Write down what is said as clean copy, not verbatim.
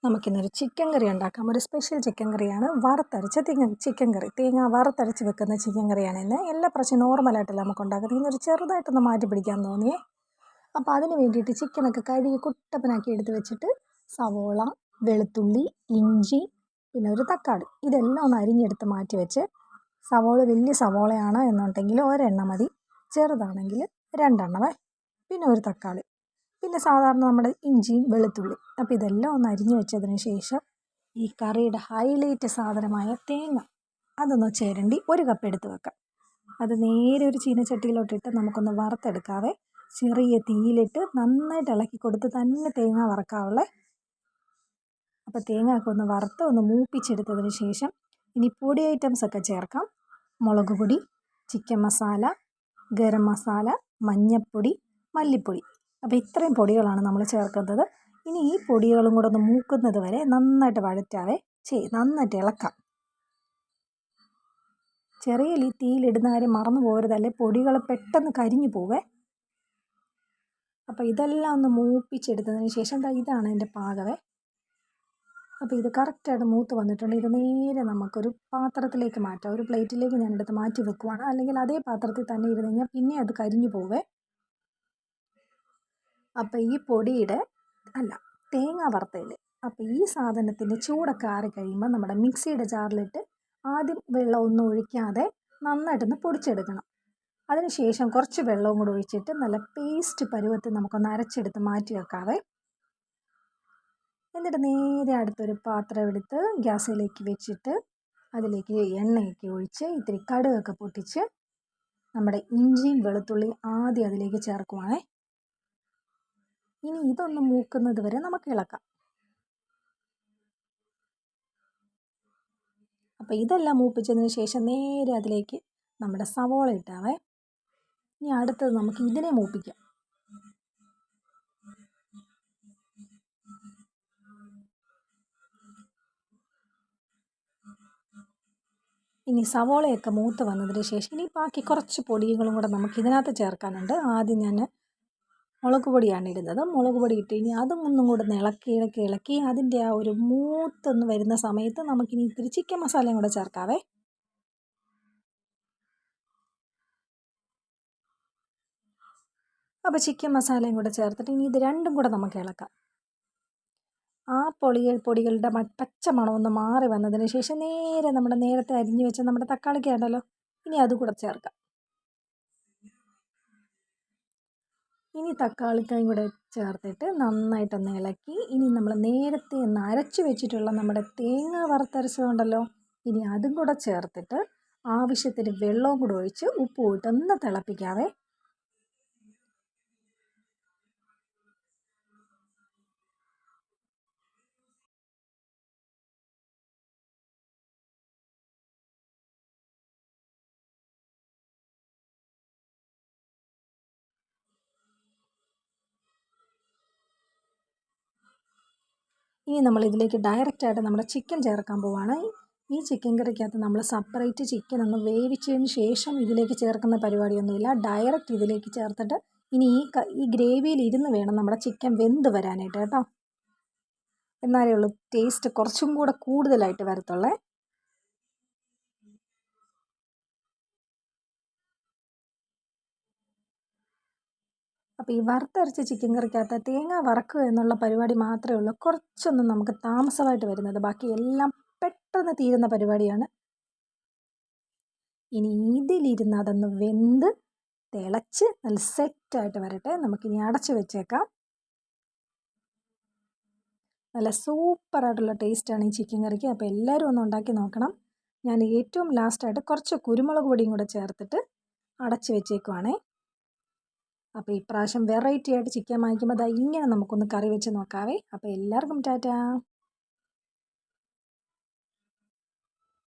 നമുക്കിന്നൊരു ചിക്കൻ കറി ഉണ്ടാക്കാം. ഒരു സ്പെഷ്യൽ ചിക്കൻ കറിയാണ്. വറുത്തരച്ച ചിക്കൻ കറി. തേങ്ങ വറുത്തരച്ച് വെക്കുന്ന ചിക്കൻ കറിയാണ് ഇന്ന്. എല്ലാ പ്രാവശ്യം നോർമലായിട്ടല്ല നമുക്ക് ഉണ്ടാക്കുന്നത്. ഇന്നൊരു ചെറുതായിട്ടൊന്ന് മാറ്റി പിടിക്കാൻ തോന്നിയേ. അപ്പോൾ അതിന് വേണ്ടിയിട്ട് ചിക്കനൊക്കെ കഴുകി കുട്ടപ്പനാക്കി എടുത്ത് വെച്ചിട്ട് സവോള, വെളുത്തുള്ളി, ഇഞ്ചി, പിന്നെ ഒരു തക്കാളി ഇതെല്ലാം ഒന്ന് അരിഞ്ഞെടുത്ത് മാറ്റി വെച്ച്, സവോള വലിയ സവോളയാണ് എന്നുണ്ടെങ്കിൽ ഒരെണ്ണം മതി, ചെറുതാണെങ്കിൽ രണ്ടെണ്ണമേ, പിന്നെ ഒരു തക്കാളി, പിന്നെ സാധാരണ നമ്മുടെ ഇഞ്ചിയും വെളുത്തുള്ളി. അപ്പോൾ ഇതെല്ലാം ഒന്ന് അരിഞ്ഞു വെച്ചതിന് ശേഷം ഈ കറിയുടെ ഹൈലൈറ്റ് സാധനമായ തേങ്ങ അതൊന്ന് ചിരണ്ടി ഒരു കപ്പ് എടുത്ത് വെക്കാം. അത് നേരെ ഒരു ചീനച്ചട്ടിയിലോട്ടിട്ട് നമുക്കൊന്ന് വറുത്തെടുക്കാവേ. ചെറിയ തീയിലിട്ട് നന്നായിട്ട് ഇളക്കി കൊടുത്ത് തന്നെ തേങ്ങ വറക്കാവുള്ളേ. അപ്പോൾ തേങ്ങ ഒക്കെ ഒന്ന് വറുത്ത് ഒന്ന് മൂപ്പിച്ചെടുത്തതിന് ശേഷം ഇനി പൊടി ഐറ്റംസ് ഒക്കെ ചേർക്കാം. മുളക് പൊടി, ചിക്കൻ മസാല, ഗരം മസാല, മഞ്ഞൾപ്പൊടി, മല്ലിപ്പൊടി. അപ്പോൾ ഇത്രയും പൊടികളാണ് നമ്മൾ ചേർക്കുന്നത്. ഇനി ഈ പൊടികളും കൂടെ ഒന്ന് മൂക്കുന്നത് വരെ നന്നായിട്ട് വഴറ്റാവേ. നന്നായിട്ട് ഇളക്കാം. ചെറിയ തീയിലിടുന്ന കാര്യം മറന്നു പോകരുതല്ലേ, പൊടികൾ പെട്ടെന്ന് കരിഞ്ഞു പോവേ. അപ്പോൾ ഇതെല്ലാം ഒന്ന് മൂപ്പിച്ചെടുത്തതിന് ശേഷം ഇതാണ് എൻ്റെ പാകവേ. അപ്പോൾ ഇത് കറക്റ്റായിട്ട് മൂത്ത് വന്നിട്ടുണ്ട്. ഇത് നേരെ നമുക്കൊരു പാത്രത്തിലേക്ക് മാറ്റാം. ഒരു പ്ലേറ്റിലേക്ക് ഞാനെടുത്ത് മാറ്റി വെക്കുവാണ്. അല്ലെങ്കിൽ അതേ പാത്രത്തിൽ തന്നെ ഇരുന്ന് കഴിഞ്ഞാൽ പിന്നെ അത് കരിഞ്ഞു പോവേ. അപ്പോൾ ഈ പൊടിയുടെ തേങ്ങ വറുത്തതിൽ അപ്പോൾ ഈ സാധനത്തിൻ്റെ ചൂടൊക്കെ ആറി കഴിയുമ്പോൾ നമ്മുടെ മിക്സിയുടെ ജാറിലിട്ട് ആദ്യം വെള്ളമൊന്നും ഒഴിക്കാതെ നന്നായിട്ടൊന്ന് പൊടിച്ചെടുക്കണം. അതിനുശേഷം കുറച്ച് വെള്ളവും കൂടെ ഒഴിച്ചിട്ട് നല്ല പേസ്റ്റ് പരുവത്തിൽ നമുക്കൊന്ന് അരച്ചെടുത്ത് മാറ്റി വെക്കാവേ. എന്നിട്ട് നേരെ അടുത്തൊരു പാത്രം എടുത്ത് ഗ്യാസിലേക്ക് വെച്ചിട്ട് അതിലേക്ക് എണ്ണയൊക്കെ ഒഴിച്ച് ഇത്തിരി കടുകൊക്കെ പൊട്ടിച്ച് നമ്മുടെ ഇഞ്ചിയും വെളുത്തുള്ളിയും ആദ്യം അതിലേക്ക് ചേർക്കുവാണേ. ഇനി ഇതൊന്ന് മൂക്കുന്നത് വരെ നമുക്ക് ഇളക്കാം. അപ്പോൾ ഇതെല്ലാം മൂപ്പിച്ചതിന് ശേഷം നേരെ അതിലേക്ക് നമ്മുടെ സവോള ഇട്ടാവേ. ഇനി അടുത്തത് നമുക്ക് ഇതിനെ മൂപ്പിക്കാം. ഇനി സവോളയൊക്കെ മൂത്ത് വന്നതിന് ശേഷം ഇനി ബാക്കി കുറച്ച് പൊടികളും കൂടെ നമുക്ക് ഇതിനകത്ത് ചേർക്കാനുണ്ട്. ആദ്യം ഞാൻ മുളക് പൊടിയാണ് ഇടുന്നത്. മുളക് പൊടി ഇട്ട് ഇനി അതും ഒന്നും കൂടെ ഇളക്കി അതിൻ്റെ ആ ഒരു മൂത്തൊന്ന് വരുന്ന സമയത്ത് നമുക്കിനി ഇത്തിരി ചിക്കൻ മസാലയും കൂടെ ചേർക്കാവേ. അപ്പോൾ ചിക്കൻ മസാലയും കൂടെ ചേർത്തിട്ട് ഇനി ഇത് രണ്ടും കൂടെ നമുക്ക് ഇളക്കാം. ആ പൊടികളുടെ പച്ച മണമൊന്ന് മാറി വന്നതിന് ശേഷം നേരെ നമ്മുടെ നേരത്തെ അരിഞ്ഞു വെച്ച നമ്മുടെ തക്കാളിക്ക ഉണ്ടല്ലോ, ഇനി അതും കൂടെ ചേർക്കാം. ഇനി തക്കാളിക്കായും കൂടെ ചേർത്തിട്ട് നന്നായിട്ടൊന്ന് ഇളക്കി ഇനി നമ്മൾ നേരത്തെ ഒന്ന് അരച്ച് വെച്ചിട്ടുള്ള നമ്മുടെ തേങ്ങ വറുത്തരച്ചതുണ്ടല്ലോ, ഇനി അതും കൂടെ ചേർത്തിട്ട് ആവശ്യത്തിന് വെള്ളവും കൂടെ ഒഴിച്ച് ഉപ്പ് ഇട്ടൊന്ന് തിളപ്പിക്കാവേ. ഇനി നമ്മൾ ഇതിലേക്ക് ഡയറക്റ്റായിട്ട് നമ്മുടെ ചിക്കൻ ചേർക്കാൻ പോവുകയാണ്. ഈ ചിക്കൻ കറിക്കകത്ത് നമ്മൾ സെപ്പറേറ്റ് ചിക്കൻ ഒന്ന് വേവിച്ചതിന് ശേഷം ഇതിലേക്ക് ചേർക്കുന്ന പരിപാടിയൊന്നുമില്ല. ഡയറക്റ്റ് ഇതിലേക്ക് ചേർത്തിട്ട് ഇനി ഈ ഗ്രേവിയിൽ ഇരുന്ന് വേണം നമ്മുടെ ചിക്കൻ വെന്ത് വരാനായിട്ട് കേട്ടോ. എന്നാലേ ഉള്ളൂ ടേസ്റ്റ് കുറച്ചും കൂടെ കൂടുതലായിട്ട് വരത്തുള്ളേ. അപ്പോൾ ഈ വറുത്തരച്ച ചിക്കൻ കറിക്കകത്ത് തേങ്ങ വറക്കുക എന്നുള്ള പരിപാടി മാത്രമേ ഉള്ളൂ കുറച്ചൊന്നും നമുക്ക് താമസമായിട്ട് വരുന്നത്. ബാക്കി എല്ലാം പെട്ടെന്ന് തീരുന്ന പരിപാടിയാണ്. ഇനി ഇതിലിരുന്ന് അതൊന്ന് വെന്ത് തിളച്ച് നല്ല സെറ്റായിട്ട് വരട്ടെ. നമുക്കിനി അടച്ച് വെച്ചേക്കാം. നല്ല സൂപ്പറായിട്ടുള്ള ടേസ്റ്റാണ് ഈ ചിക്കൻ കറിക്ക്. അപ്പോൾ എല്ലാവരും ഒന്ന് ഉണ്ടാക്കി നോക്കണം. ഞാൻ ഏറ്റവും ലാസ്റ്റായിട്ട് കുറച്ച് കുരുമുളക് പൊടിയും കൂടെ ചേർത്തിട്ട് അടച്ച് വെച്ചേക്കുവാണേ. അപ്പോൾ ഇപ്രാവശ്യം വെറൈറ്റി ആയിട്ട് ചിക്കൻ വാങ്ങിക്കുമ്പോൾ ഇങ്ങനെ നമുക്കൊന്ന് കറി വെച്ച് നോക്കാവേ. അപ്പോൾ എല്ലാവർക്കും ടാറ്റാ.